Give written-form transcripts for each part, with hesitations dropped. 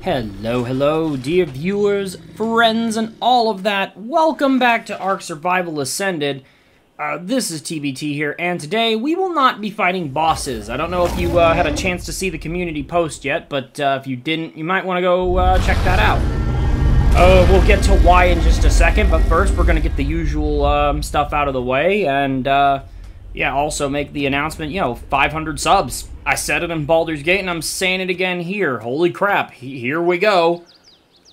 Hello, hello, dear viewers, friends, and all of that. Welcome back to Ark Survival Ascended. This is TBT here, and today we will not be fighting bosses. I don't know if you had a chance to see the community post yet, but if you didn't, you might want to go check that out. We'll get to why in just a second, but first we're going to get the usual stuff out of the way, and yeah, also make the announcement, 500 subs. I said it in Baldur's Gate, and I'm saying it again here. Holy crap, here we go.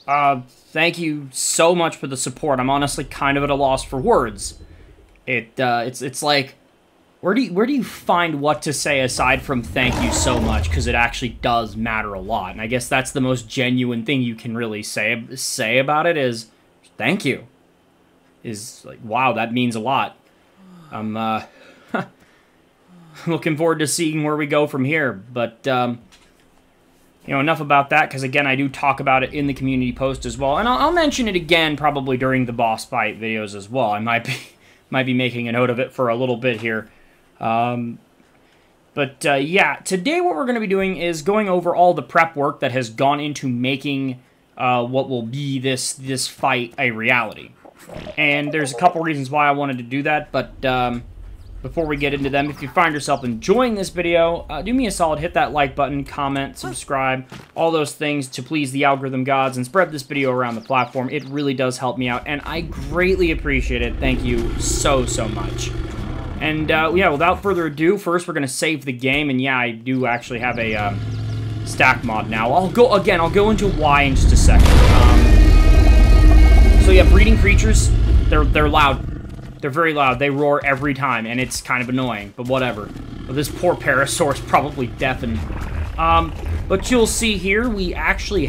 Thank you so much for the support. I'm honestly kind of at a loss for words. It's like, where do you find what to say aside from thank you so much? Because it actually does matter a lot, and I guess that's the most genuine thing you can really say about it is thank you. Is like, wow, that means a lot. I'm looking forward to seeing where we go from here, but enough about that, because again, I do talk about it in the community post as well, and I'll mention it again probably during the boss fight videos as well. I might be making a note of it for a little bit here. Yeah, today what we're going to be doing is going over all the prep work that has gone into making what will be this fight a reality. And there's a couple reasons why I wanted to do that, but before we get into them, if you find yourself enjoying this video, do me a solid, hit that like button, comment, subscribe, all those things to please the algorithm gods, and spread this video around the platform. It really does help me out, and I greatly appreciate it. Thank you so much. And yeah, without further ado, first we're going to save the game, and yeah, I do actually have a stack mod now. I'll go into why in just a second. So yeah, breeding creatures, they're loud. They're very loud. They roar every time, and it's kind of annoying, but whatever. But this poor Parasaur's probably deafened. But you'll see here, I actually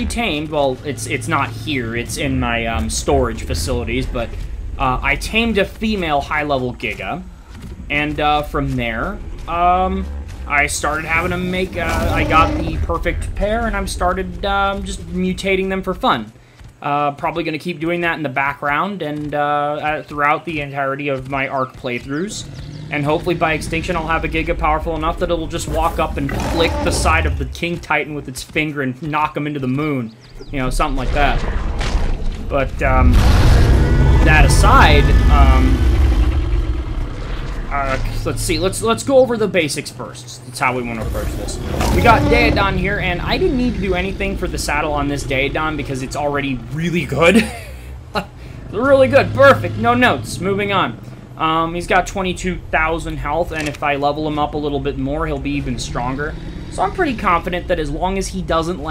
tamed, well, it's not here, it's in my storage facilities, but I tamed a female high-level Giga, and from there, I started having them make, I got the perfect pair, and I've started just mutating them for fun. Probably going to keep doing that in the background and throughout the entirety of my Ark playthroughs. And hopefully by extinction I'll have a Giga powerful enough that it'll just walk up and flick the side of the King Titan with its finger and knock him into the moon. Something like that. But, that aside, let's see, let's go over the basics first. That's how we want to approach this. We got Daedon here, and I didn't need to do anything for the saddle on this Daedon because it's already really good. Really good, perfect, no notes, moving on. He's got 22,000 health, and if I level him up a little bit more, he'll be even stronger. So I'm pretty confident that as long as he doesn't,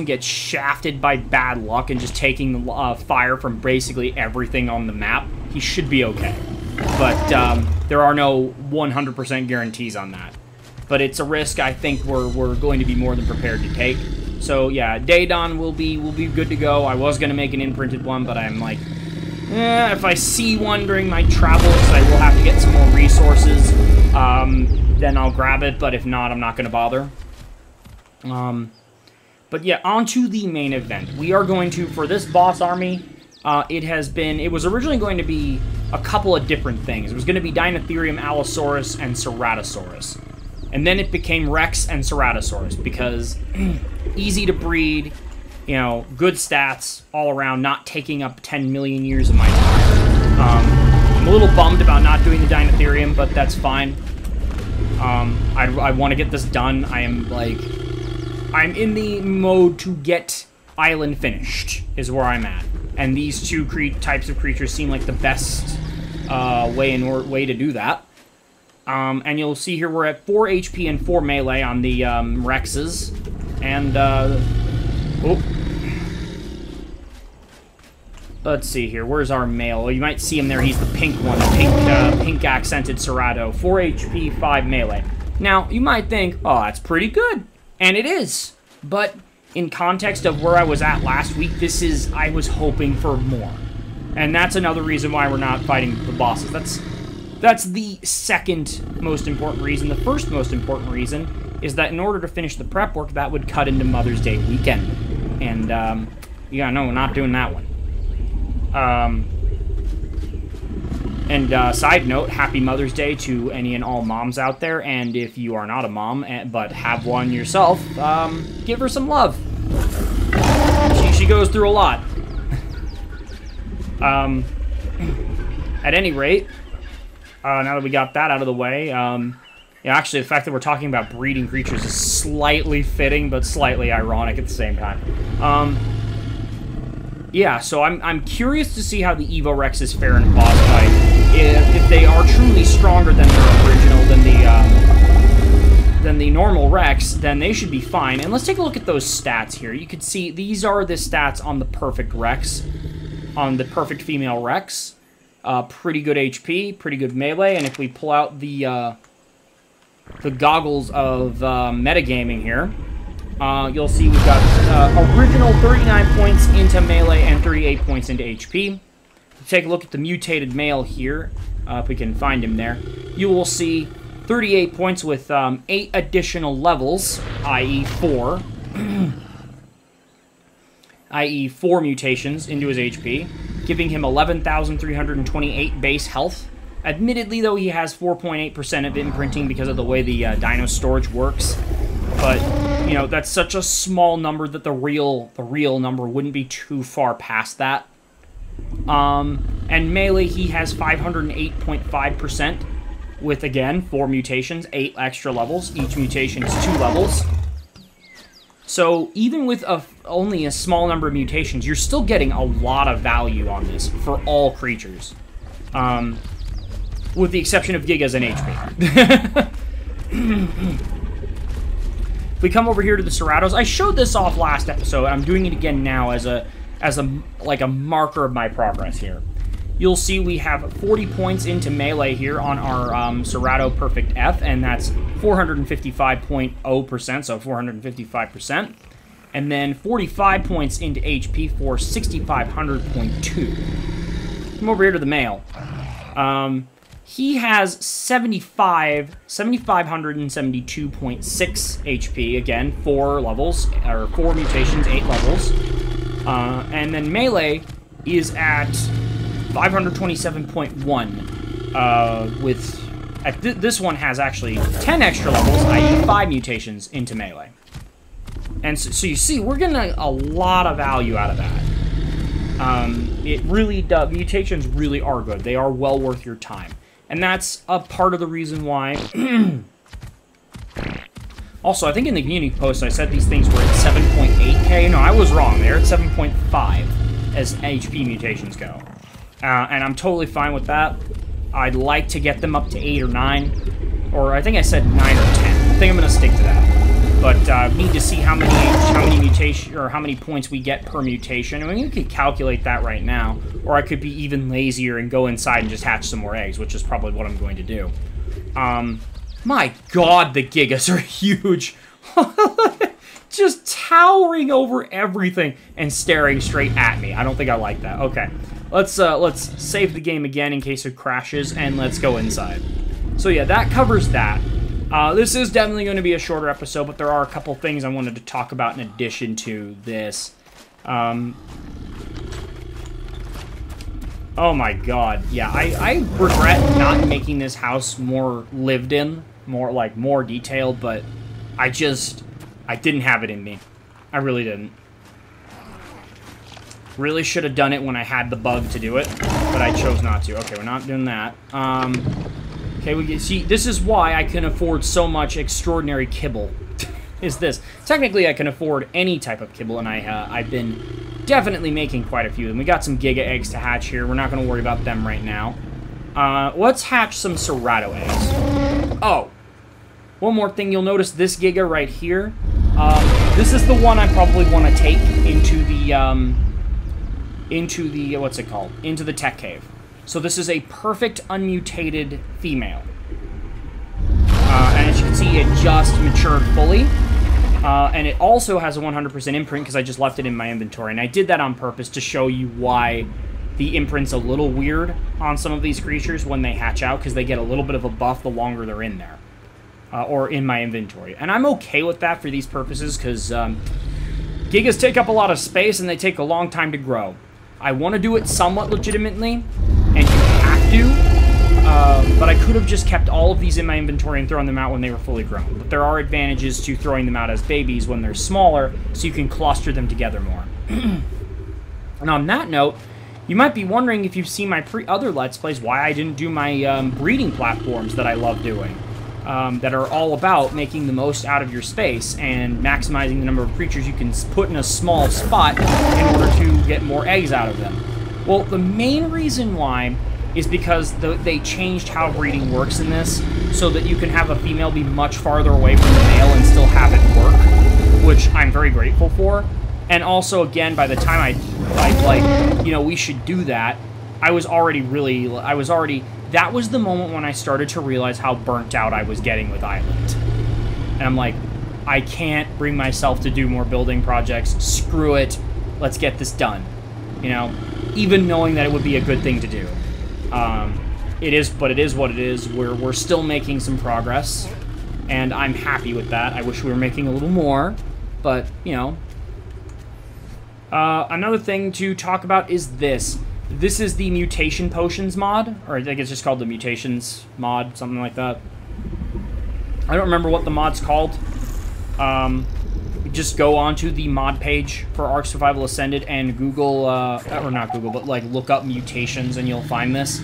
get shafted by bad luck and just taking fire from basically everything on the map, he should be okay. But there are no 100% guarantees on that. But it's a risk I think we're going to be more than prepared to take. So yeah, Daedon will be good to go. I was going to make an imprinted one, but I'm like, if I see one during my travels, I will have to get some more resources. Then I'll grab it, but if not, I'm not going to bother. But yeah, on to the main event. We are going to, for this boss army, it was originally going to be a couple of different things. It was going to be Dinotherium, Allosaurus, and Ceratosaurus. And then it became Rex and Ceratosaurus, because easy to breed, good stats all around, not taking up 10 million years of my time. I'm a little bummed about not doing the Dinotherium, but that's fine. I want to get this done. I'm in the mode to get Island finished, is where I'm at. And these two types of creatures seem like the best way to do that. And you'll see here we're at 4 HP and 4 melee on the Rexes. And, let's see here. Where's our male? You might see him there. He's the pink one. The pink accented Cerato. 4 HP, 5 melee. Now, you might think, oh, that's pretty good. And it is. But in context of where I was at last week, I was hoping for more. And that's another reason why we're not fighting the bosses. That's the second most important reason. The first most important reason is that in order to finish the prep work, that would cut into Mother's Day weekend. And, yeah, no, we're not doing that one. And side note, happy Mother's Day to any and all moms out there. And if you are not a mom, but have one yourself, give her some love. She goes through a lot. At any rate, now that we got that out of the way, yeah, actually, the fact that we're talking about breeding creatures is slightly fitting, but slightly ironic at the same time. Yeah, so I'm curious to see how the Evo-Rexes fare in a boss fight. If they are truly stronger than their original, than the normal Rex, then they should be fine. And let's take a look at those stats here. You can see these are the stats on the perfect Rex, on the perfect female Rex. Pretty good HP, pretty good melee, and if we pull out the goggles of metagaming here, you'll see we've got original 39 points into melee and 38 points into HP. Take a look at the mutated male here, if we can find him there. You will see 38 points with 8 additional levels, i.e. 4. i.e. 4 mutations into his HP, giving him 11,328 base health. Admittedly, though, he has 4.8% of imprinting because of the way the Dino storage works. But, you know, that's such a small number that the real number wouldn't be too far past that. And melee, he has 508.5% with, again, 4 mutations, 8 extra levels. Each mutation is 2 levels. So even with only a small number of mutations, you're still getting a lot of value on this for all creatures. With the exception of Gigas and HP. If we come over here to the Ceratos, I showed this off last episode. I'm doing it again now as a marker of my progress here. You'll see we have 40 points into melee here on our Cerato Perfect F, and that's 455.0%, so 455%. And then 45 points into HP for 6,500.2. Come over here to the male. He has 7,572.6 HP, again, 4 levels, or 4 mutations, 8 levels. And then melee is at 527.1, with... this one has actually 10 extra levels, i.e. 5 mutations into melee. And so you see, we're getting a lot of value out of that. It really does. Mutations really are good. They are well worth your time. And that's a part of the reason why... Also, I think in the community post I said these things were at 7.8k. No, I was wrong. They're at 7.5 as HP mutations go. And I'm totally fine with that. I'd like to get them up to 8 or 9. Or I think I said 9 or 10. I think I'm going to stick to that. But need to see how many mutation or how many points we get per mutation. I mean, you could calculate that right now, or I could be even lazier and go inside and just hatch some more eggs, which is probably what I'm going to do. My God, the Gigas are huge, just towering over everything and staring straight at me. I don't think I like that. Okay, let's save the game again in case it crashes, and let's go inside. So yeah, that covers that. This is definitely going to be a shorter episode, but there are a couple things I wanted to talk about in addition to this. Oh my God, yeah, I regret not making this house more lived in, more detailed, but I didn't have it in me. I really didn't. Really should have done it when I had the bug to do it, but I chose not to. Okay, we're not doing that. Okay, we can see, this is why I can afford so much extraordinary kibble, is this. Technically, I can afford any type of kibble, and I've been definitely making quite a few. And we got some Giga eggs to hatch here. We're not going to worry about them right now. Let's hatch some Cerato eggs. Oh, one more thing. You'll notice this Giga right here. This is the one I probably want to take into the, what's it called? Into the tech cave. So this is a perfect unmutated female. And as you can see, it just matured fully. And it also has a 100% imprint because I just left it in my inventory. And I did that on purpose to show you why the imprint's a little weird on some of these creatures when they hatch out, because they get a little bit of a buff the longer they're in there. Or in my inventory. And I'm okay with that for these purposes because Gigas take up a lot of space and they take a long time to grow. I want to do it somewhat legitimately, and you have to, but I could have just kept all of these in my inventory and thrown them out when they were fully grown. But there are advantages to throwing them out as babies when they're smaller, so you can cluster them together more. And on that note, you might be wondering, if you've seen my other Let's Plays, why I didn't do my breeding platforms that I love doing. That are all about making the most out of your space and maximizing the number of creatures you can put in a small spot in order to get more eggs out of them. Well, the main reason why is because they changed how breeding works in this, so that you can have a female be much farther away from the male and still have it work, which I'm very grateful for. And also, again, by the time we should do that, that was the moment when I started to realize how burnt out I was getting with Island. And I'm like, I can't bring myself to do more building projects. Screw it. Let's get this done. You know, even knowing that it would be a good thing to do. It is what it is. We're still making some progress, and I'm happy with that. I wish we were making a little more, but, you know. Another thing to talk about is this. This is the Mutation Potions mod, or I think it's just called the Mutations mod, something like that. I don't remember what the mod's called. Just go onto the mod page for Ark Survival Ascended and Google, or not Google, but like look up mutations and you'll find this.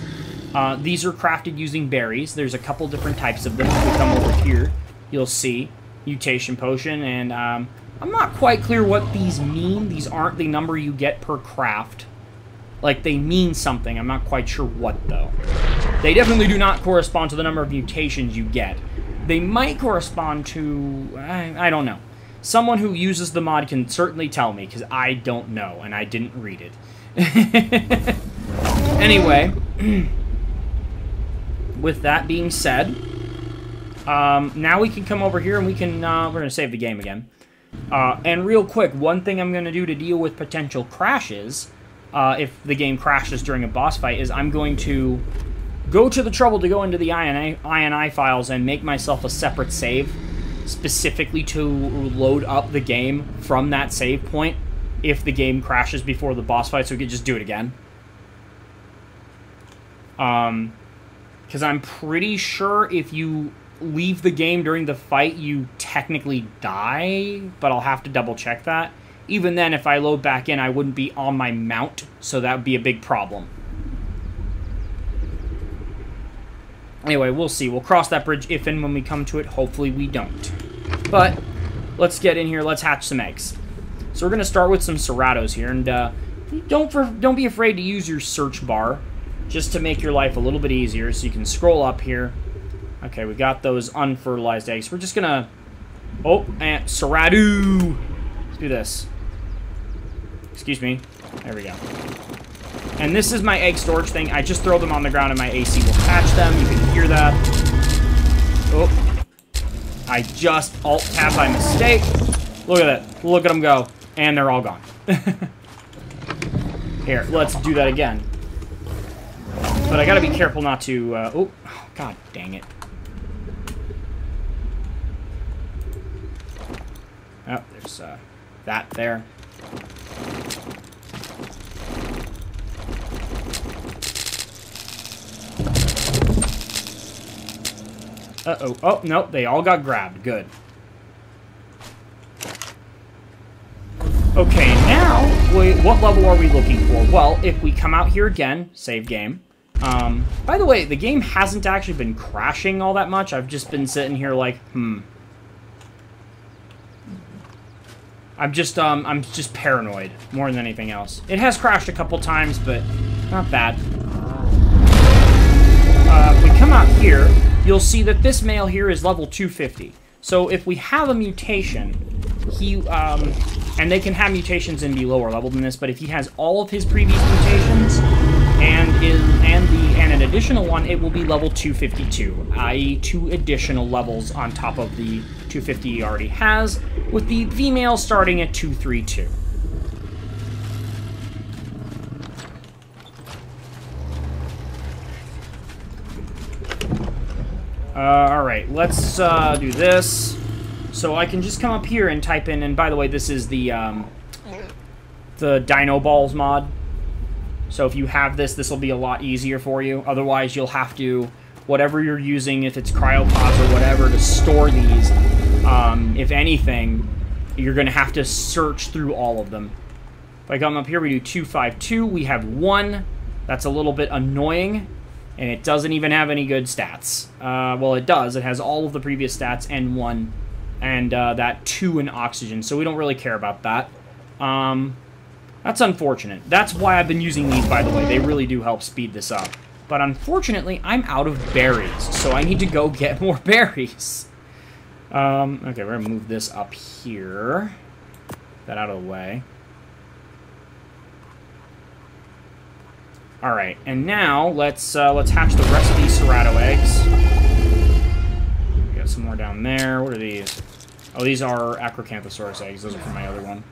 These are crafted using berries. There's a couple different types of them. If we come over here, you'll see Mutation Potion, and I'm not quite clear what these mean. These aren't the number you get per craft. Like, they mean something. I'm not quite sure what, though. They definitely do not correspond to the number of mutations you get. They might correspond to... I don't know. Someone who uses the mod can certainly tell me, because I don't know, and I didn't read it. Anyway, with that being said, now we can come over here and we can... we're going to save the game again. And real quick, one thing I'm going to do to deal with potential crashes... if the game crashes during a boss fight, is I'm going to go to the trouble to go into the INI files and make myself a separate save, specifically to load up the game from that save point if the game crashes before the boss fight, so we can just do it again. Because I'm pretty sure if you leave the game during the fight, you technically die, but I'll have to double check that. Even then, if I load back in, I wouldn't be on my mount, so that would be a big problem. Anyway, we'll see. We'll cross that bridge if and when we come to it. Hopefully we don't. But, let's get in here. Let's hatch some eggs. So we're going to start with some Ceratos here, and don't be afraid to use your search bar, just to make your life a little bit easier, so you can scroll up here. Okay, we got those unfertilized eggs. We're just going to... Oh, and Cerato! Let's do this. Excuse me. There we go. And this is my egg storage thing. I just throw them on the ground and my AC will catch them. You can hear that. Oh. I just alt-tab by mistake. Look at that. Look at them go. And they're all gone. Here, let's do that again. But I gotta be careful not to... oh, god dang it. Oh, there's that there. Uh-oh. Oh, no, they all got grabbed. Good. Okay, now, what level are we looking for? Well, if we come out here again, save game. By the way, the game hasn't actually been crashing all that much. I've just been sitting here like, I'm just paranoid more than anything else. It has crashed a couple times, but not bad. If we come out here, you'll see that this male here is level 250. So if we have a mutation, and they can have mutations and be lower level than this, but if he has all of his previous mutations and an additional one, it will be level 252, i.e. 2 additional levels on top of the 250 he already has, with the female starting at 232. Alright, let's do this. So I can just come up here and type in, and by the way, this is the Dino Balls mod. So if you have this, this will be a lot easier for you. Otherwise, you'll have to, whatever you're using, if it's cryopods or whatever, to store these, if anything, you're going to have to search through all of them. If I come up here, we do 252. We have 1. That's a little bit annoying. And it doesn't even have any good stats. Well, it does. It has all of the previous stats and 1. And that 2 in oxygen. So we don't really care about that. That's unfortunate. That's why I've been using these, by the way. They really do help speed this up. But unfortunately, I'm out of berries. So I need to go get more berries. Okay, we're going to move this up here. Get that out of the way. Alright, and now let's hatch the rest of these Cerrado eggs. We got some more down there. What are these? Oh, these are Acrocanthosaurus eggs. Those are from my other one.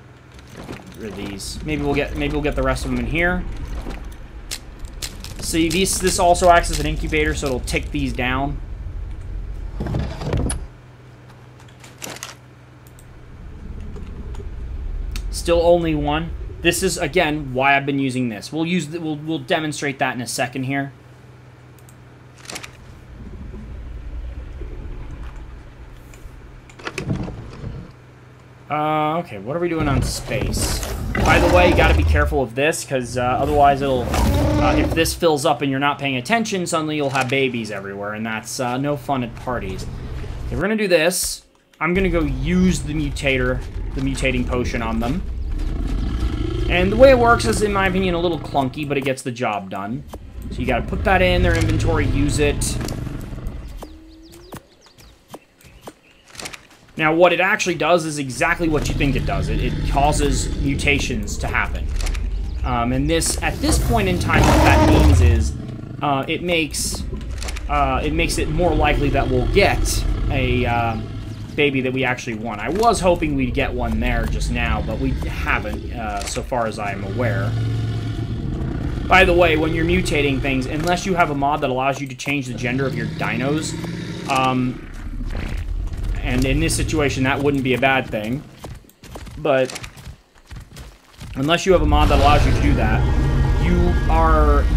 Get rid of these. Maybe we'll get the rest of them in here. See, this also acts as an incubator, so it'll tick these down. Still only 1. This is, again, why I've been using this. We'll demonstrate that in a second here. Okay, what are we doing on space? By the way, you gotta be careful of this, because otherwise it'll... if this fills up and you're not paying attention, suddenly you'll have babies everywhere, and that's no fun at parties. Okay, we're gonna do this. I'm gonna go use the mutating potion on them. And the way it works is, in my opinion, a little clunky, but it gets the job done. So you gotta put that in their inventory, use it. Now, what it actually does is exactly what you think it does. It causes mutations to happen. And at this point in time, what that means is it makes it more likely that we'll get a baby that we actually want. I was hoping we'd get one there just now, but we haven't, so far as I'm aware. By the way, when you're mutating things, unless you have a mod that allows you to change the gender of your dinos, and in this situation, that wouldn't be a bad thing. But unless you have a mod that allows you to do that,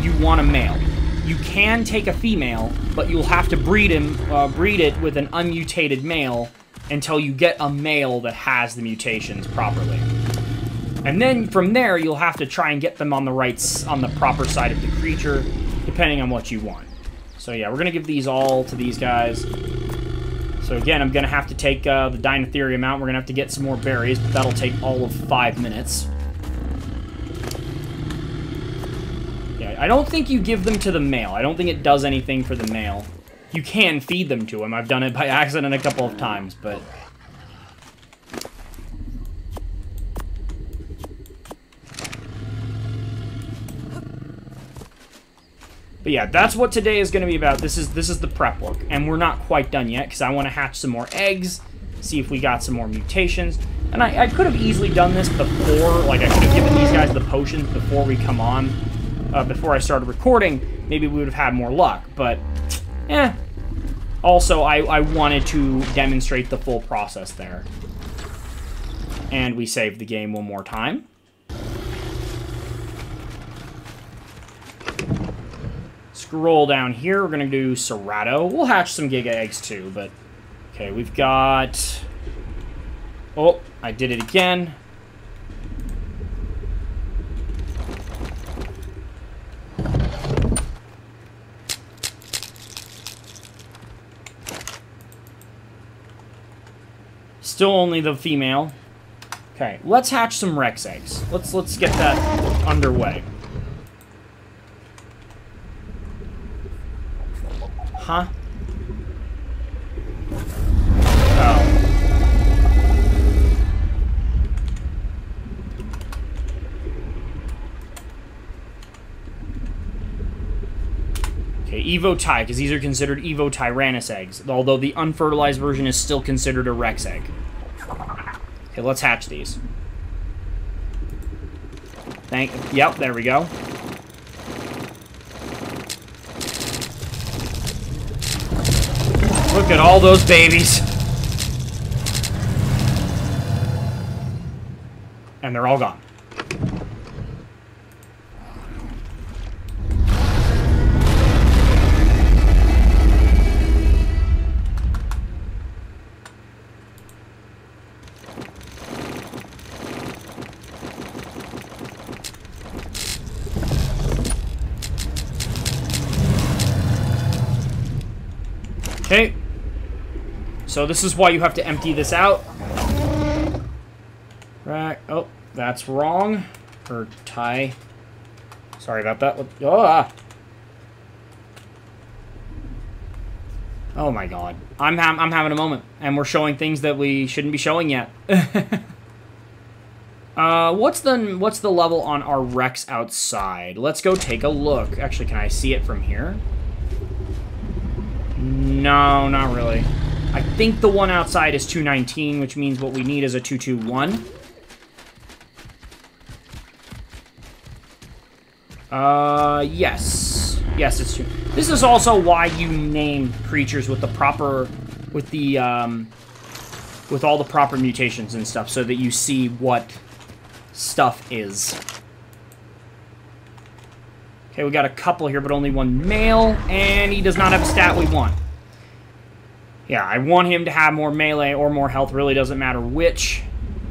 you want a male. You can take a female, but you'll have to breed it with an unmutated male until you get a male that has the mutations properly. And then from there, you'll have to try and get them on the proper side of the creature, depending on what you want. So yeah, we're gonna give these all to these guys. So again, I'm gonna have to take the Dinotherium out. We're gonna have to get some more berries, but that'll take all of 5 minutes. Yeah, I don't think you give them to the male. I don't think it does anything for the male. You can feed them to him. I've done it by accident a couple of times, but... But yeah, that's what today is going to be about. This is the prep work, and we're not quite done yet, because I want to hatch some more eggs, see if we got some more mutations. And I could have easily done this before, like I could have given these guys the potions before we come on, before I started recording. Maybe we would have had more luck, but, eh. Also, I wanted to demonstrate the full process there. And we saved the game one more time. Scroll down here, we're gonna do Cerrado. We'll hatch some Giga eggs too, but... Okay, we've got... Oh, I did it again. Still only the female. Okay, let's hatch some Rex eggs. Let's get that underway. Huh? Oh. Okay, Evo Ty, because these are considered Evo Tyrannus eggs, although the unfertilized version is still considered a Rex egg. Okay, let's hatch these. Yep, there we go. Look at all those babies. And they're all gone. so this is why you have to empty this out. Right. Oh, that's wrong. Or tie. Sorry about that. Oh, oh my god. I'm having a moment. And we're showing things that we shouldn't be showing yet. What's the level on our Rex outside? Let's go take a look. Actually, can I see it from here? No, not really. I think the one outside is 219, which means what we need is a 221. Yes. Yes, it's true. This is also why you name creatures with the proper, with all the proper mutations and stuff, so that you see what stuff is. Okay, we got a couple here, but only one male, and he does not have a stat we want. Yeah, I want him to have more melee or more health, really doesn't matter which.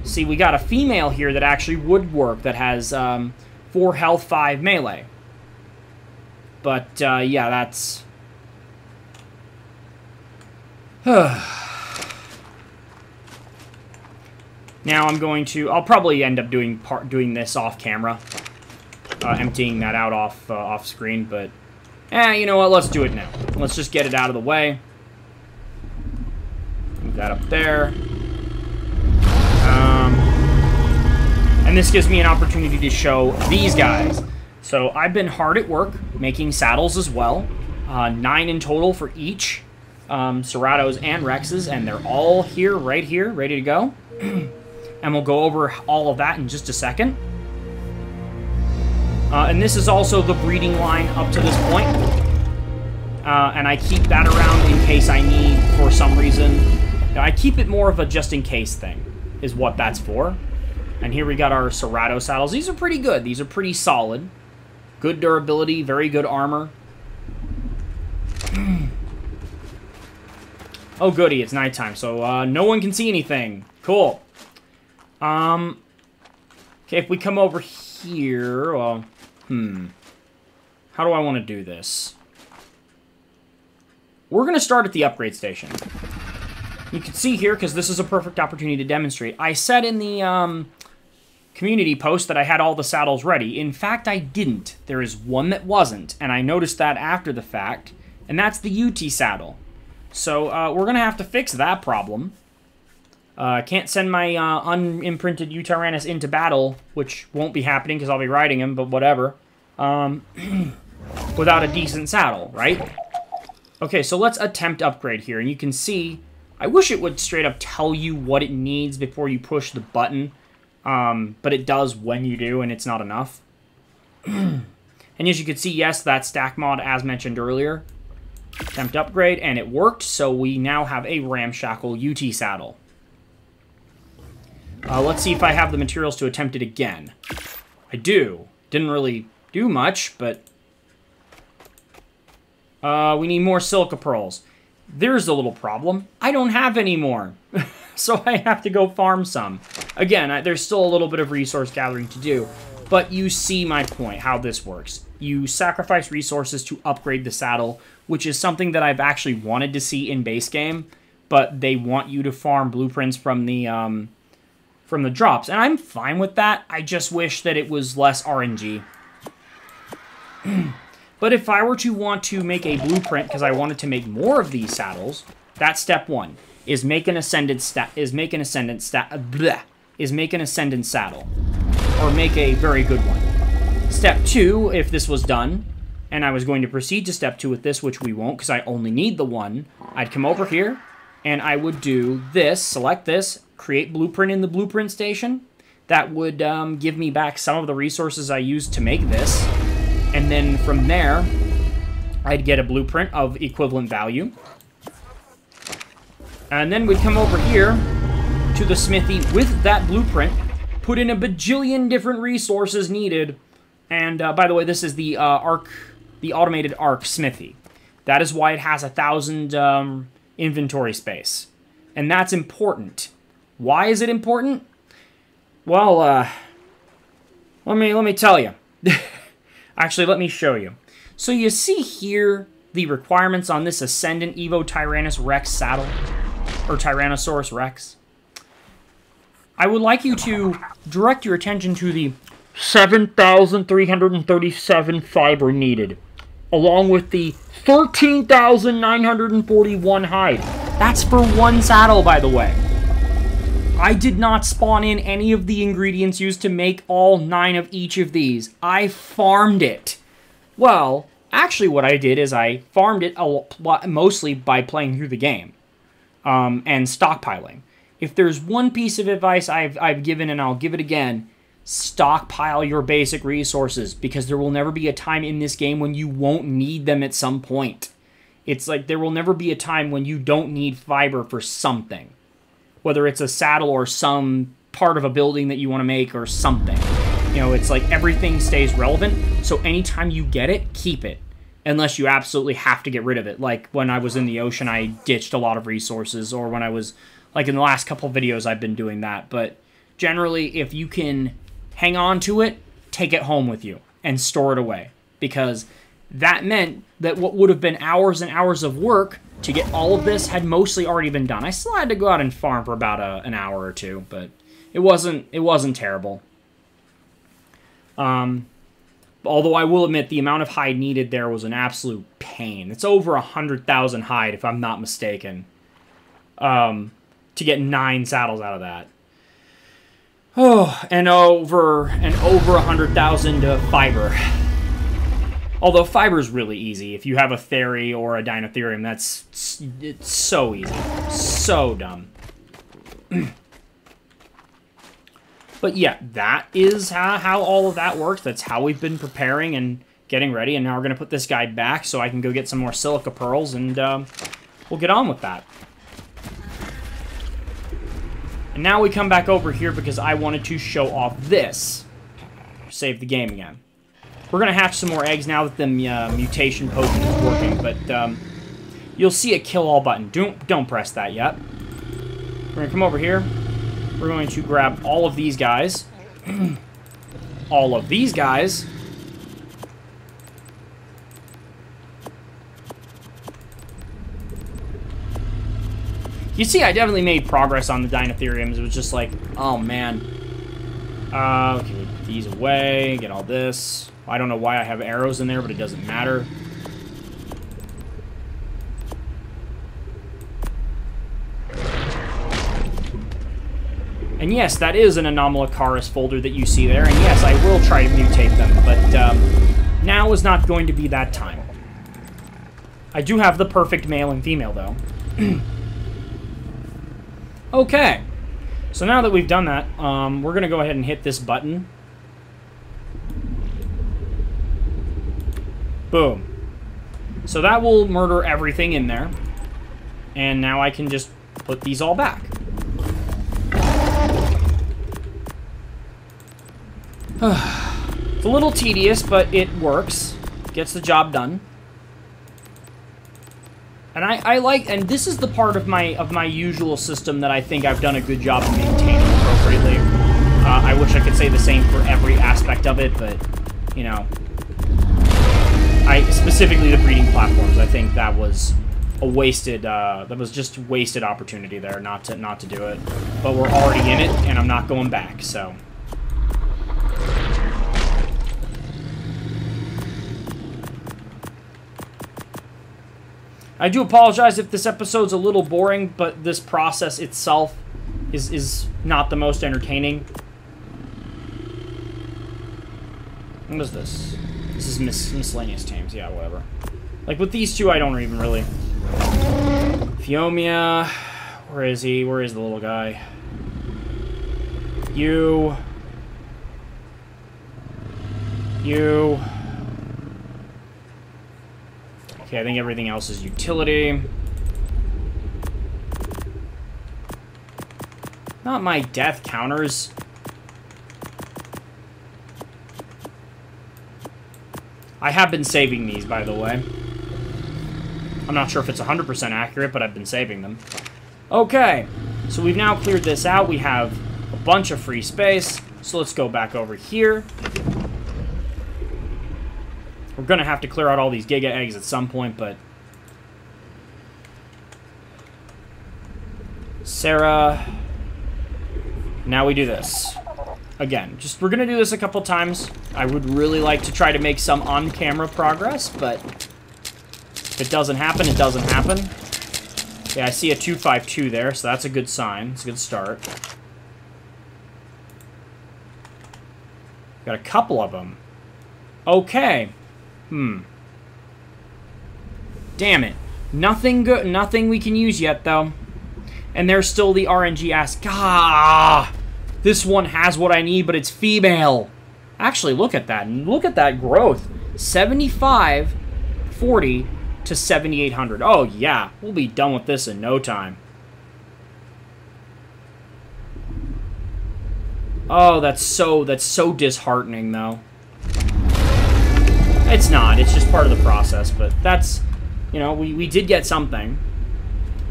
See, we got a female here that actually would work, that has 4 health, 5 melee. But, yeah, that's... Now I'm going to... I'll probably end up doing this off camera. Emptying that out off screen, but... you know what, let's do it now. Let's just get it out of the way. Move that up there. And this gives me an opportunity to show these guys. So I've been hard at work making saddles as well. 9 in total for each. Ceratos and Rexes, and they're all here, right here, ready to go. And we'll go over all of that in just a second. And this is also the breeding line up to this point. And I keep that around in case I need, for some reason. I keep it more of a just-in-case thing, is what that's for. And here we got our Cerato saddles. These are pretty good. These are pretty solid. Good durability, very good armor. Oh, goody, it's nighttime, so no one can see anything. Cool. Okay, if we come over here, well, how do I want to do this? We're going to start at the upgrade station. You can see here, because this is a perfect opportunity to demonstrate. I said in the community post that I had all the saddles ready. In fact, I didn't. There is one that wasn't, and I noticed that after the fact, and that's the UT saddle. So we're going to have to fix that problem. I can't send my unimprinted Yutyrannus into battle, which won't be happening because I'll be riding him, but whatever, without a decent saddle, right? Okay, so let's attempt upgrade here, and you can see, I wish it would straight up tell you what it needs before you push the button, but it does when you do, and it's not enough. And as you can see, yes, that stack mod, as mentioned earlier, attempt upgrade, and it worked, so we now have a ramshackle UT saddle. Let's see if I have the materials to attempt it again. I do. Didn't really do much, but... we need more silica pearls. There's a little problem. I don't have any more. So I have to go farm some. Again, there's still a little bit of resource gathering to do. But you see my point, how this works. You sacrifice resources to upgrade the saddle, which is something that I've actually wanted to see in base game. But they want you to farm blueprints from the drops. And I'm fine with that. I just wish that it was less RNG. But if I were to want to make a blueprint, because I wanted to make more of these saddles, that's step 1. Is make an ascendant saddle. Or make a very good one. Step 2, if this was done, and I was going to proceed to step 2 with this, which we won't, because I only need the one, I'd come over here, and I would do this, select this, create blueprint in the blueprint station. That would give me back some of the resources I used to make this. And then from there, I'd get a blueprint of equivalent value. And then we'd come over here to the smithy with that blueprint, put in a bajillion different resources needed. And by the way, this is the automated arc smithy. That is why it has 1,000 inventory space. And that's important. Why is it important? Well, let me tell you. Actually, let me show you. So you see here the requirements on this Ascendant Evo Tyrannus Rex saddle. or Tyrannosaurus Rex. I would like you to direct your attention to the 7,337 fiber needed, along with the 13,941 hide. That's for one saddle, by the way. I did not spawn in any of the ingredients used to make all 9 of each of these. I farmed it. Well, actually what I did is I farmed it mostly by playing through the game and stockpiling. If there's one piece of advice I've given, and I'll give it again, stockpile your basic resources, because there will never be a time in this game when you won't need them at some point. It's like there will never be a time when you don't need fiber for something. Whether it's a saddle or some part of a building that you want to make or something. You know, it's like everything stays relevant, so anytime you get it, keep it. Unless you absolutely have to get rid of it. Like when I was in the ocean, I ditched a lot of resources, or when I was... Like in the last couple videos, I've been doing that. But generally, if you can hang on to it, take it home with you and store it away. Because that meant that what would have been hours and hours of work to get all of this had mostly already been done. I still had to go out and farm for about an hour or two, but it wasn't terrible. Although I will admit, the amount of hide needed there was an absolute pain. It's over 100,000 hide, if I'm not mistaken. To get 9 saddles out of that. Oh, and over 100,000 fiber. Although fiber's really easy. If you have a Theri or a Dinotherium, it's so easy. So dumb. But yeah, that is how all of that works. That's how we've been preparing and getting ready. And now we're going to put this guy back so I can go get some more silica pearls, and we'll get on with that. And now we come back over here because I wanted to show off this. Save the game again. We're going to hatch some more eggs now that the mutation potion is working, but you'll see a kill all button. Don't press that yet. We're going to come over here. We're going to grab all of these guys. All of these guys. You see, I definitely made progress on the Dinotheriums. It was just like, oh, man. Okay, put these away, get all this. I don't know why I have arrows in there, but it doesn't matter. And yes, that is an Anomalocaris folder that you see there. And yes, I will try to mutate them, but now is not going to be that time. I do have the perfect male and female, though. Okay, so now that we've done that, we're going to go ahead and hit this button. Boom. So that will murder everything in there. And now I can just put these all back. It's a little tedious, but it works. Gets the job done. And I like, and this is the part of my usual system that I think I've done a good job of maintaining appropriately. I wish I could say the same for every aspect of it, but, you know, specifically the breeding platforms, I think that was a wasted, that was just wasted opportunity there not to do it. But we're already in it, and I'm not going back, so. I do apologize if this episode's a little boring, but this process itself is not the most entertaining. What is this? This is miscellaneous tames, yeah, whatever. Like, with these two, I don't even really... Phiomia... Where is he? Where is the little guy? You... Okay, I think everything else is utility. Not my death counters. I have been saving these, by the way. I'm not sure if it's 100% accurate, but I've been saving them. Okay, so we've now cleared this out. We have a bunch of free space. So let's go back over here. We're going to have to clear out all these Giga Eggs at some point, but... Sarah. Now we do this. Again, we're gonna do this a couple times. I would really like to try to make some on-camera progress, but if it doesn't happen, it doesn't happen. Yeah, I see a 252 there, so that's a good sign. It's a good start. Got a couple of them. Okay. Damn it. Nothing good. Nothing we can use yet, though. And there's still the RNG ass. Gah! This one has what I need, but it's female. Actually, look at that. Look at that growth. 7540 to 7800. Oh, yeah. We'll be done with this in no time. Oh, that's so disheartening, though. It's not. It's just part of the process, but that's, you know, we did get something.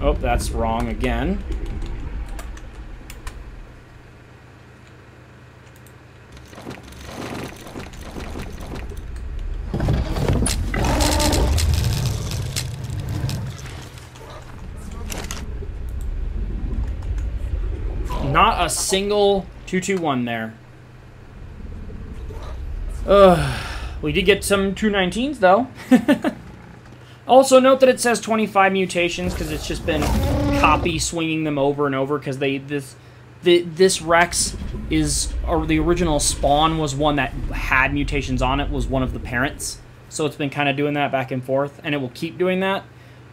Oh, that's wrong again. Not a single 221 there. We did get some 219s, though. Also, note that it says 25 mutations, because it's just been copy swinging them over and over, because this Rex is, or the original spawn was one that had mutations on it, was one of the parents. So it's been kind of doing that back and forth, and it will keep doing that.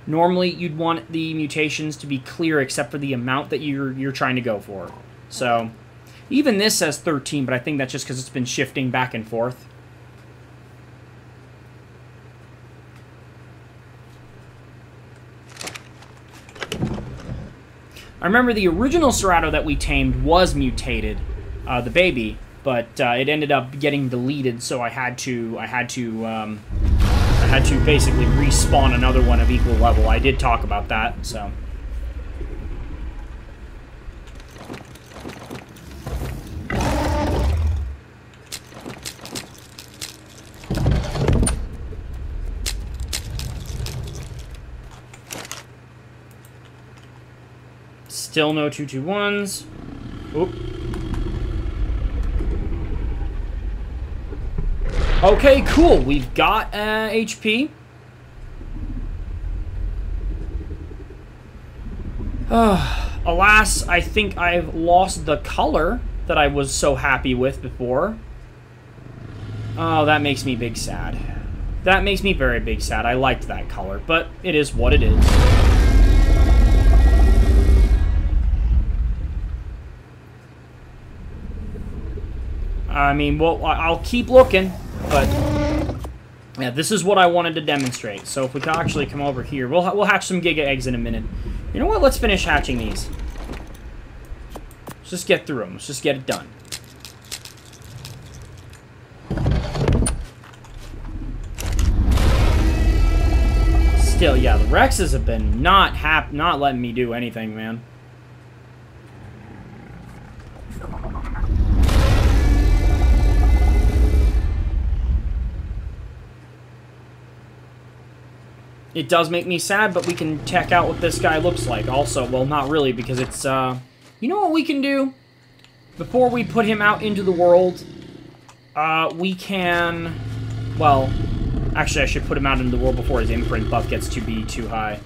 Normally, you'd want the mutations to be clear, except for the amount that you're trying to go for. So, even this says 13, but I think that's just because it's been shifting back and forth. I remember the original Cerato that we tamed was mutated, the baby, but it ended up getting deleted, so I had to basically respawn another one of equal level. I did talk about that, so. Still no 221s. Oop. Okay, cool. We've got HP. Alas, I think I've lost the color that I was so happy with before. Oh, that makes me big sad. That makes me very big sad. I liked that color, but it is what it is. I mean, well, I'll keep looking, but yeah, this is what I wanted to demonstrate. So if we can actually come over here, we'll hatch some Giga eggs in a minute. You know what? Let's finish hatching these. Let's just get through them. Let's just get it done. Still, yeah, the Rexes have been not letting me do anything, man. It does make me sad, but we can check out what this guy looks like also. Well, not really, because it's, you know what we can do? Before we put him out into the world, we can, well, actually I should put him out into the world before his imprint buff gets to be too high.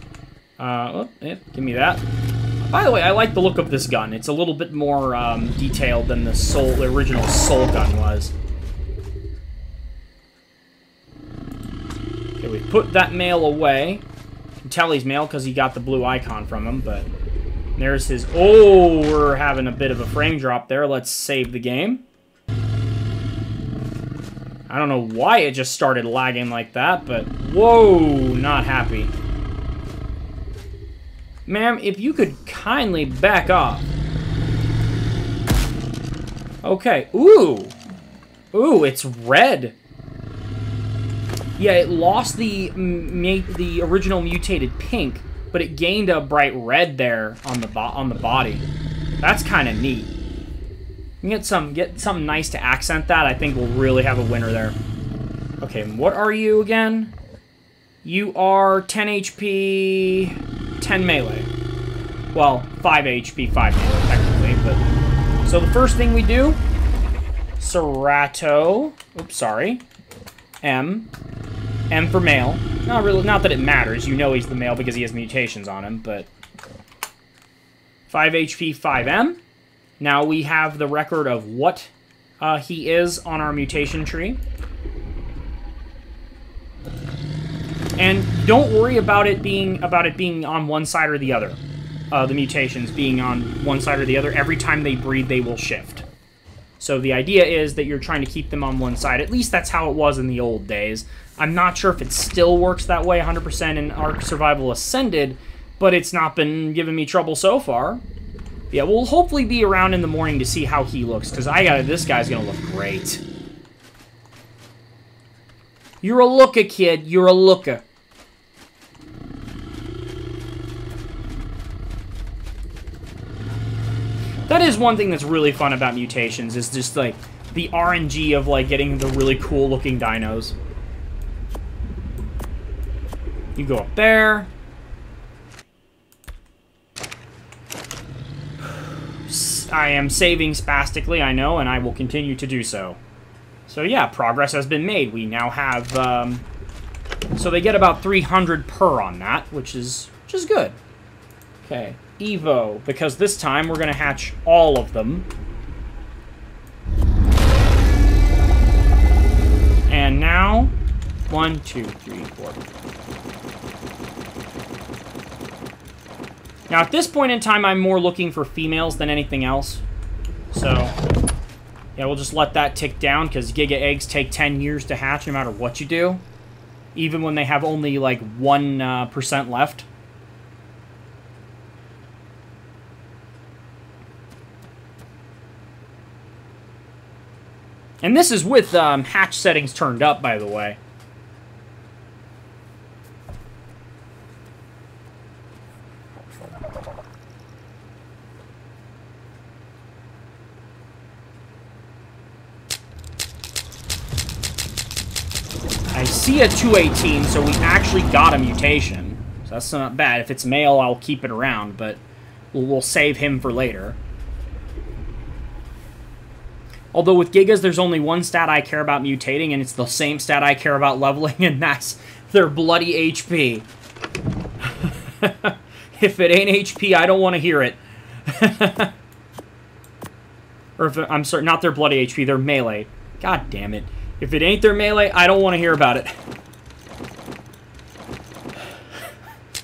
Oh, yeah, give me that. By the way, I like the look of this gun. It's a little bit more, detailed than the original Soul gun was. Okay, we put that male away. You can tell he's male because he got the blue icon from him, but there's his... Oh, we're having a bit of a frame drop there. Let's save the game. I don't know why it just started lagging like that, but whoa, not happy. Ma'am, if you could kindly back off. Okay, ooh. Ooh, it's red. Yeah, it lost the original mutated pink, but it gained a bright red there on the body. That's kind of neat. You get something nice to accent that. I think we'll really have a winner there. Okay, what are you again? You are 10 HP, 10 melee. Well, 5 HP, 5 mana, technically, but... So the first thing we do... Cerato... Oops, sorry. M. M for male. Not that it matters. You know he's the male because he has mutations on him, but... 5 HP, 5M. Now we have the record of what he is on our mutation tree. And don't worry about it being on one side or the other. The mutations being on one side or the other. Every time they breed, they will shift. So the idea is that you're trying to keep them on one side. At least that's how it was in the old days. I'm not sure if it still works that way 100% in Ark Survival Ascended, but it's not been giving me trouble so far. Yeah, we'll hopefully be around in the morning to see how he looks, because this guy's gonna look great. You're a looker, kid. You're a looker. That is one thing that's really fun about mutations, is just, like, the RNG of, like, getting the really cool-looking dinos. You go up there. I am saving spastically, I know, and I will continue to do so. So yeah, progress has been made. We now have, so they get about 300 per on that, which is good. Okay, Evo, because this time we're going to hatch all of them. And now, 1, 2, 3, 4. Now, at this point in time, I'm more looking for females than anything else. So, yeah, we'll just let that tick down, because Giga eggs take 10 years to hatch no matter what you do. Even when they have only, like, 1% left. And this is with hatch settings turned up, by the way. I see a 218, so we actually got a mutation. So that's not bad. If it's male, I'll keep it around, but we'll save him for later. Although with Gigas, there's only one stat I care about mutating, and it's the same stat I care about leveling, and that's their bloody HP. If it ain't HP, I don't want to hear it. Or if I'm sorry, not their bloody HP, their melee. God damn it. If it ain't their melee, I don't want to hear about it.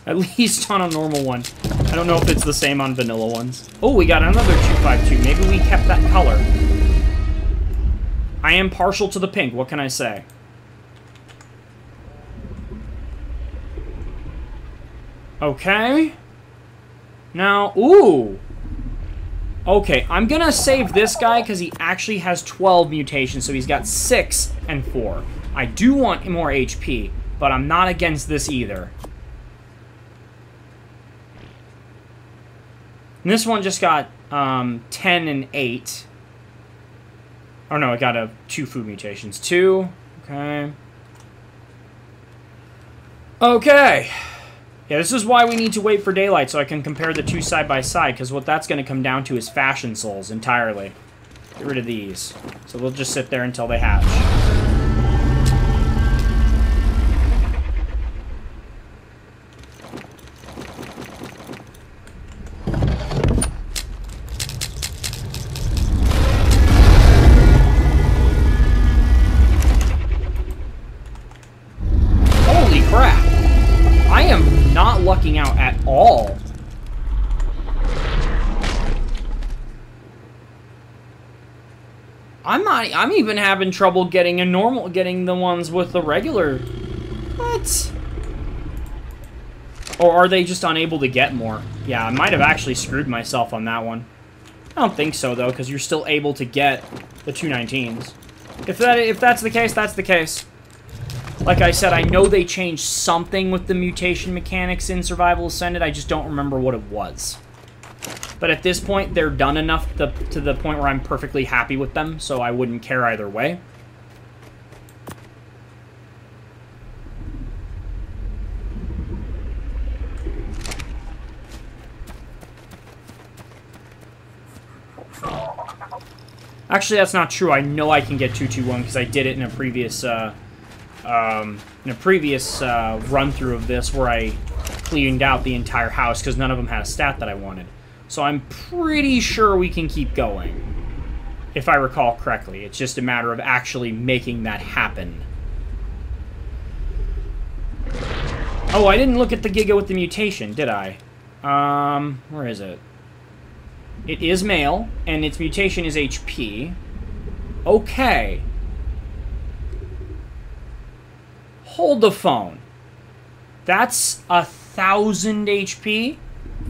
At least on a normal one. I don't know if it's the same on vanilla ones. Oh, we got another 252. Maybe we kept that color. I am partial to the pink. What can I say? Okay. Now, ooh. Okay, I'm gonna save this guy because he actually has 12 mutations, so he's got 6 and 4. I do want more HP, but I'm not against this either. And this one just got 10 and 8. Oh no, it got 2 food mutations. 2. Okay. Okay. Yeah, this is why we need to wait for daylight, so I can compare the two side by side, because what that's going to come down to is fashion souls entirely. Get rid of these. So we'll just sit there until they hatch. Holy crap! I am not lucking out at all. I'm even having trouble getting the ones with the regular. What? Or are they just unable to get more? Yeah, I might have actually screwed myself on that one. I don't think so though, because you're still able to get the 219s. If that's the case, that's the case. Like I said, I know they changed something with the mutation mechanics in Survival Ascended, I just don't remember what it was. But at this point, they're done enough to the point where I'm perfectly happy with them, so I wouldn't care either way. Actually, that's not true. I know I can get 221 because I did it in a previous run-through of this where I cleaned out the entire house because none of them had a stat that I wanted. So I'm pretty sure we can keep going, if I recall correctly. It's just a matter of actually making that happen. Oh, I didn't look at the Giga with the mutation, did I? Where is it? It is male, and its mutation is HP. Okay. Hold the phone. That's 1,000 HP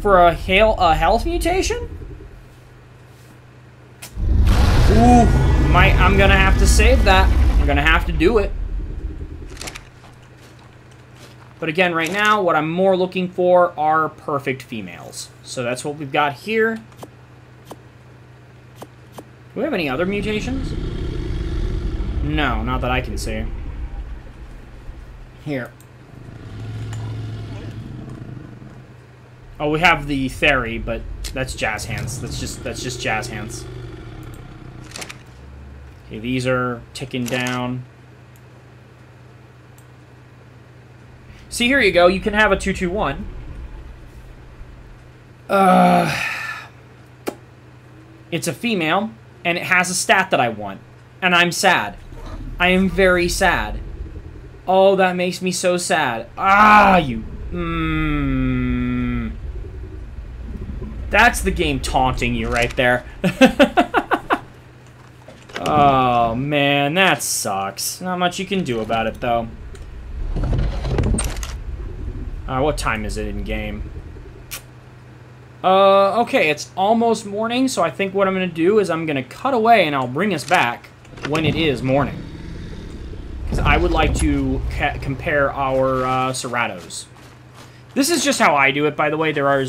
for a health mutation? Ooh, I'm gonna have to save that. I'm gonna have to do it. But again, right now, what I'm more looking for are perfect females. So that's what we've got here. Do we have any other mutations? No, not that I can see. Here. Oh, we have the Theory, but that's Jazz Hands. That's just Jazz Hands. Okay, these are ticking down. See, here you go. You can have a 221. It's a female, and it has a stat that I want. And I'm sad. I am very sad. Oh, that makes me so sad. Ah, you... That's the game taunting you right there. Oh, man, that sucks. Not much you can do about it, though. What time is it in game? Okay, it's almost morning, so I think what I'm going to do is I'm going to cut away and I'll bring us back when it is morning. Because I would like to compare our Ceratos. This is just how I do it, by the way. There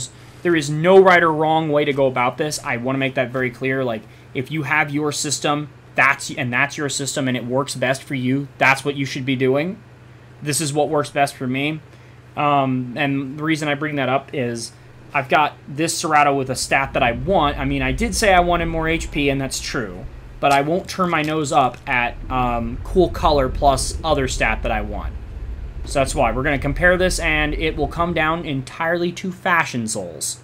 is no right or wrong way to go about this. I want to make that very clear. Like, if you have your system, that's your system, and it works best for you, that's what you should be doing. This is what works best for me. And the reason I bring that up is I've got this Cerato with a stat that I want. I mean, I did say I wanted more HP, and that's true. But I won't turn my nose up at cool color plus other stat that I want. So that's why. We're going to compare this, and it will come down entirely to Fashion Souls.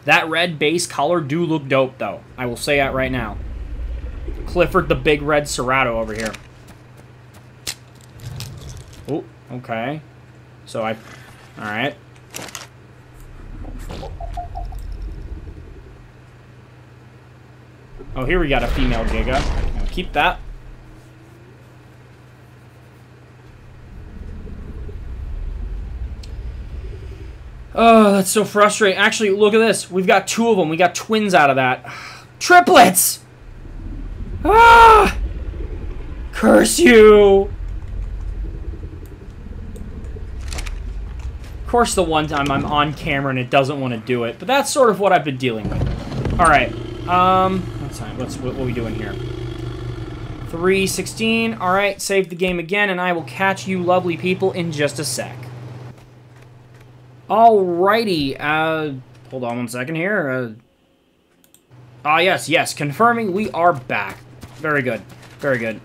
That red base color do look dope, though. I will say that right now. Clifford the Big Red Cerato over here. Oh, okay. So alright. Oh, here we got a female Giga. I'll keep that. Oh, that's so frustrating. Actually, look at this. We've got two of them. We got twins out of that. Triplets! Ah! Curse you! Of course, the one time I'm on camera and it doesn't want to do it, but that's sort of what I've been dealing with. Alright, what are we doing here? 3:16, alright, save the game again, and I will catch you lovely people in just a sec. Alrighty, hold on one second here, yes, confirming we are back. Very good, very good.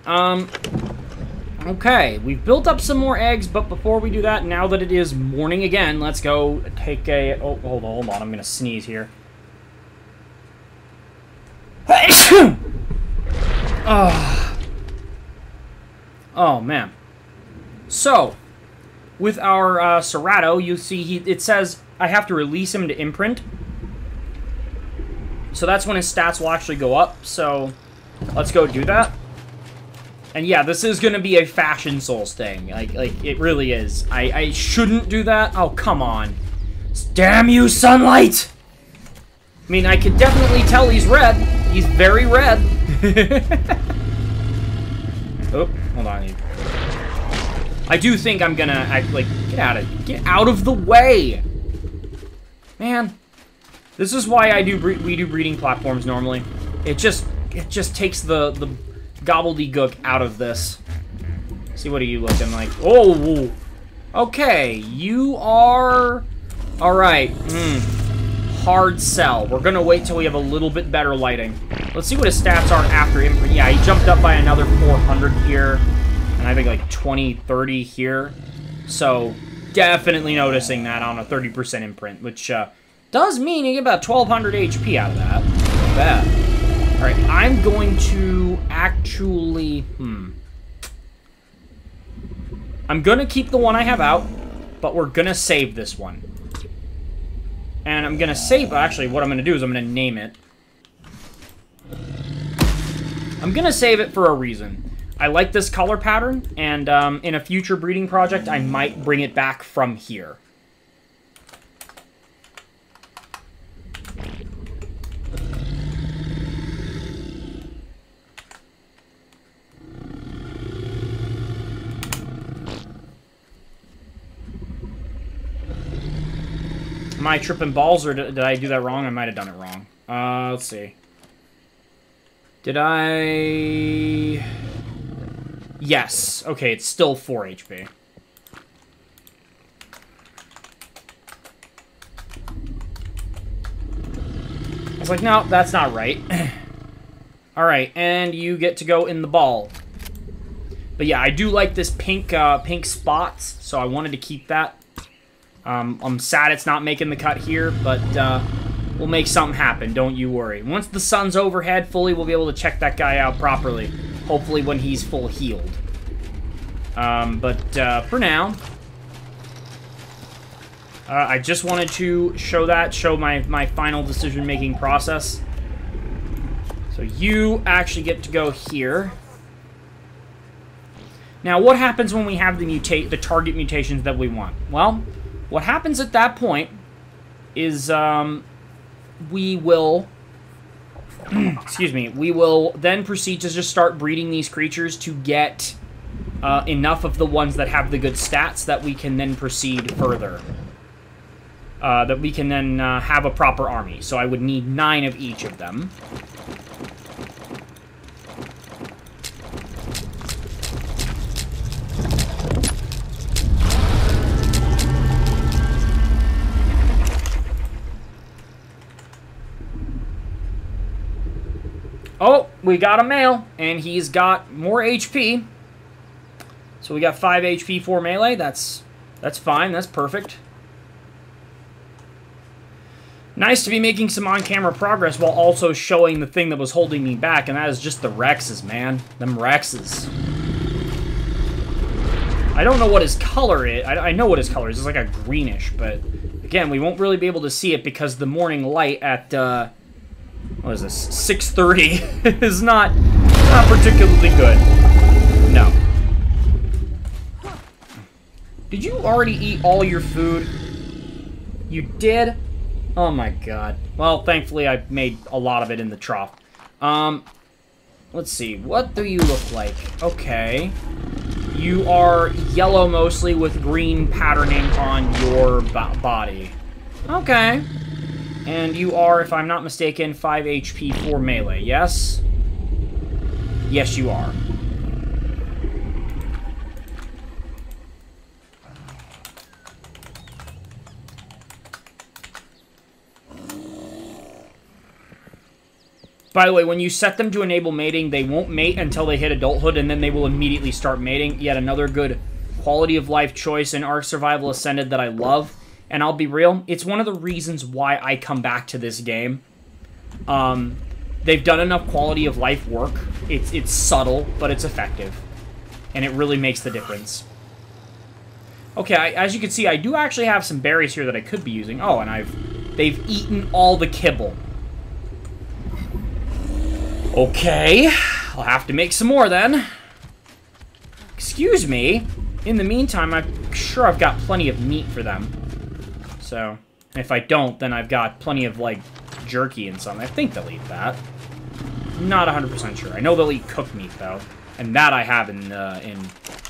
Okay, we've built up some more eggs, but before we do that, now that it is morning again, let's go take a... Oh, hold on, I'm gonna sneeze here. Oh, man. So, with our Cerato, you see it says I have to release him to imprint. So that's when his stats will actually go up, so let's go do that. And yeah, this is gonna be a Fashion Souls thing. Like it really is. I shouldn't do that. Oh, come on. Damn you, Sunlight! I mean, I could definitely tell he's red. He's very red. Oh, hold on. I do think I'm gonna get out of the way. Man, this is why we do breeding platforms normally. It just takes the gobbledygook out of this. See, what are you looking like? Oh, okay, you are... Alright, hard sell. We're gonna wait till we have a little bit better lighting. Let's see what his stats are after imprint. Yeah, he jumped up by another 400 here, and I think like 20, 30 here. So definitely noticing that on a 30% imprint, which does mean you get about 1200 HP out of that. Not bad. All right, I'm going to actually, I'm gonna keep the one I have out, but we're gonna save this one. And I'm gonna save, actually, what I'm gonna do is I'm gonna name it. I'm gonna save it for a reason. I like this color pattern, and in a future breeding project, I might bring it back from here. Am I tripping balls, or did I do that wrong? I might have done it wrong. Let's see. Did I... Yes. Okay, it's still 4 HP. I was like, no, that's not right. Alright, and you get to go in the ball. But yeah, I do like this pink, pink spots, so I wanted to keep that. I'm sad it's not making the cut here, but we'll make something happen, don't you worry. Once the sun's overhead fully, we'll be able to check that guy out properly. Hopefully when he's full healed. But for now, I just wanted to show my final decision-making process. So you actually get to go here. Now, what happens when we have the target mutations that we want? Well, what happens at that point is we will excuse me, we will then proceed to just start breeding these creatures to get enough of the ones that have the good stats that we can then proceed further. That we can then have a proper army. So I would need 9 of each of them. Oh, we got a male, and he's got more HP. So we got 5 HP for melee. That's fine. That's perfect. Nice to be making some on-camera progress while also showing the thing that was holding me back, and that is just the Rexes, man. Them Rexes. I don't know what his color is. I know what his color is. It's like a greenish, but again, we won't really be able to see it because the morning light at, what is this, 6:30 is not particularly good. No. Did you already eat all your food? You did? Oh my god. Well, thankfully I made a lot of it in the trough. Let's see. What do you look like? Okay. You are yellow mostly with green patterning on your body. Okay. And you are, if I'm not mistaken, 5 HP for melee, yes? Yes, you are. By the way, when you set them to enable mating, they won't mate until they hit adulthood, and then they will immediately start mating. Yet another good quality of life choice in Ark Survival Ascended that I love. And I'll be real, it's one of the reasons why I come back to this game. They've done enough quality of life work. It's subtle, but it's effective. And it really makes the difference. Okay, as you can see, I do actually have some berries here that I could be using. Oh, and they've eaten all the kibble. Okay, I'll have to make some more then. Excuse me. In the meantime, I'm sure I've got plenty of meat for them. So, if I don't, then I've got plenty of, like, jerky and something. I think they'll eat that. Not 100% sure. I know they'll eat cooked meat, though. And that I have in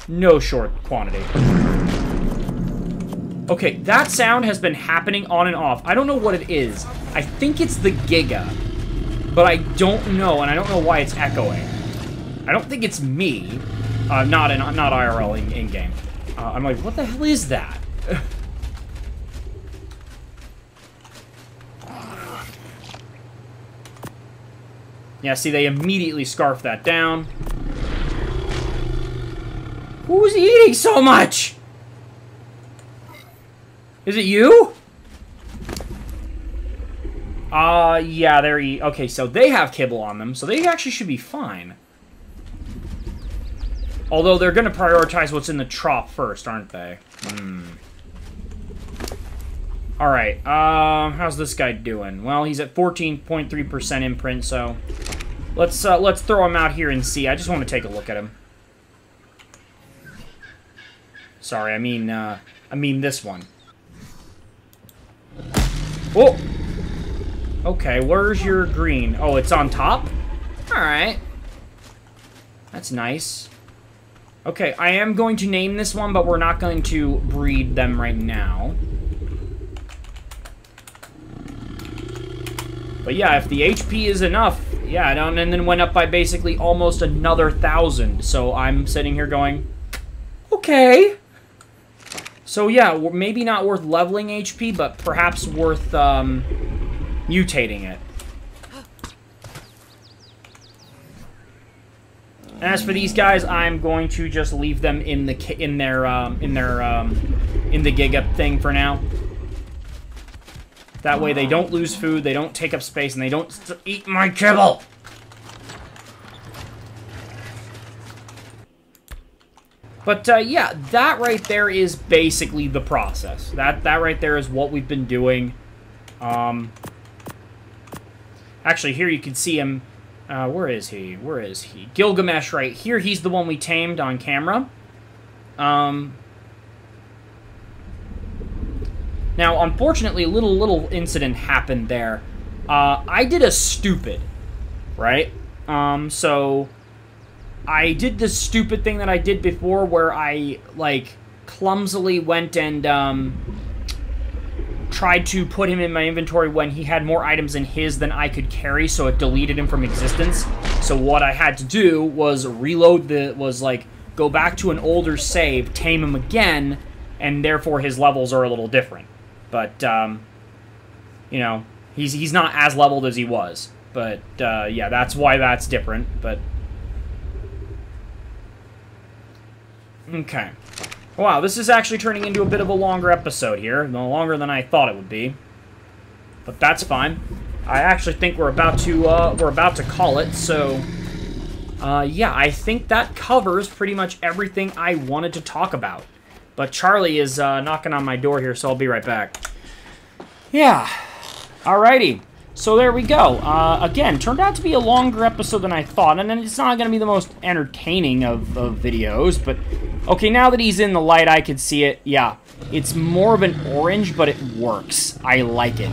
no short quantity. Okay, that sound has been happening on and off. I don't know what it is. I think it's the Giga. But I don't know, and I don't know why it's echoing. I don't think it's me. Not IRL in-game. I'm like, what the hell is that? Yeah, see, they immediately scarf that down. Who's eating so much? Is it you? Yeah, they're eating. Okay, so they have kibble on them, so they actually should be fine. Although they're going to prioritize what's in the trough first, aren't they? Alright, how's this guy doing? Well, he's at 14.3% imprint, so let's throw him out here and see. I just want to take a look at him. Sorry, I mean this one. Oh! Okay, where's your green? Oh, it's on top? Alright. That's nice. Okay, I am going to name this one, but we're not going to breed them right now. But yeah, if the HP is enough, yeah, and then went up by basically almost another 1,000. So I'm sitting here going, okay. So yeah, maybe not worth leveling HP, but perhaps worth mutating it. And as for these guys, I'm going to just leave them in the Giga thing for now. That way they don't lose food, they don't take up space, and they don't eat my kibble! But, yeah, that right there is basically the process. That right there is what we've been doing. Actually, here you can see him. Where is he? Where is he? Gilgamesh right here. He's the one we tamed on camera. Now, unfortunately, a little incident happened there. I did a stupid, right? So I did this stupid thing that I did before where I, like, clumsily went and, tried to put him in my inventory when he had more items in his than I could carry, so it deleted him from existence. So what I had to do was reload go back to an older save, tame him again, and therefore his levels are a little different. But, you know, he's not as leveled as he was. But, yeah, that's why that's different, but... Okay. Wow, this is actually turning into a bit of a longer episode here. No longer than I thought it would be. But that's fine. I actually think we're about to call it, so... yeah, I think that covers pretty much everything I wanted to talk about. But Charlie is knocking on my door here, so I'll be right back. Yeah. Alrighty. So there we go. Again, turned out to be a longer episode than I thought, and then it's not going to be the most entertaining of videos, but... Okay, now that he's in the light, I can see it. Yeah, it's more of an orange, but it works. I like it.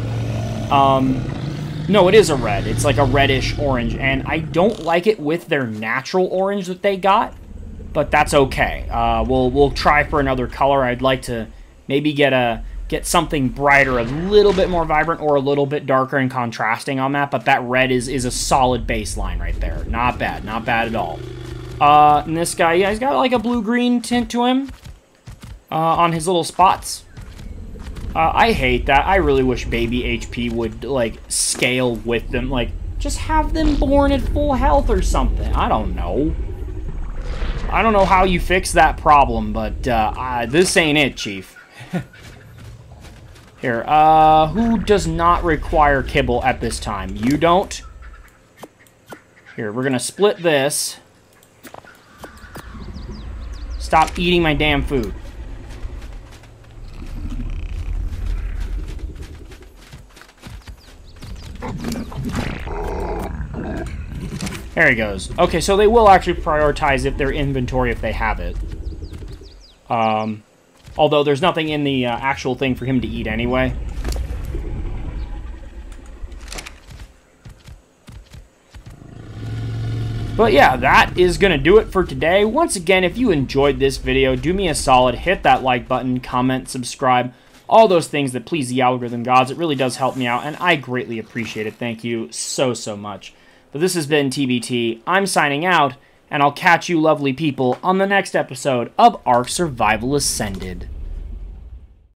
No, it is a red. It's like a reddish orange, and I don't like it with their natural orange that they got, but that's okay. We'll try for another color. I'd like to maybe get something brighter, a little bit more vibrant, or a little bit darker and contrasting on that, but that red is a solid baseline right there. Not bad. Not bad at all. And this guy, yeah, he's got like a blue-green tint to him on his little spots. I hate that. I really wish baby HP would, like, scale with them. Like, just have them born at full health or something. I don't know. I don't know how you fix that problem, but this ain't it, Chief. Here, who does not require kibble at this time? You don't? Here, we're gonna split this. Stop eating my damn food. There he goes. Okay, so they will actually prioritize if their inventory if they have it. Although there's nothing in the actual thing for him to eat anyway. But yeah, that is going to do it for today. Once again, if you enjoyed this video, do me a solid, hit that like button, comment, subscribe, all those things that please the algorithm gods. It really does help me out, and I greatly appreciate it. Thank you so much. But this has been TBT. I'm signing out, and I'll catch you lovely people on the next episode of Ark Survival Ascended.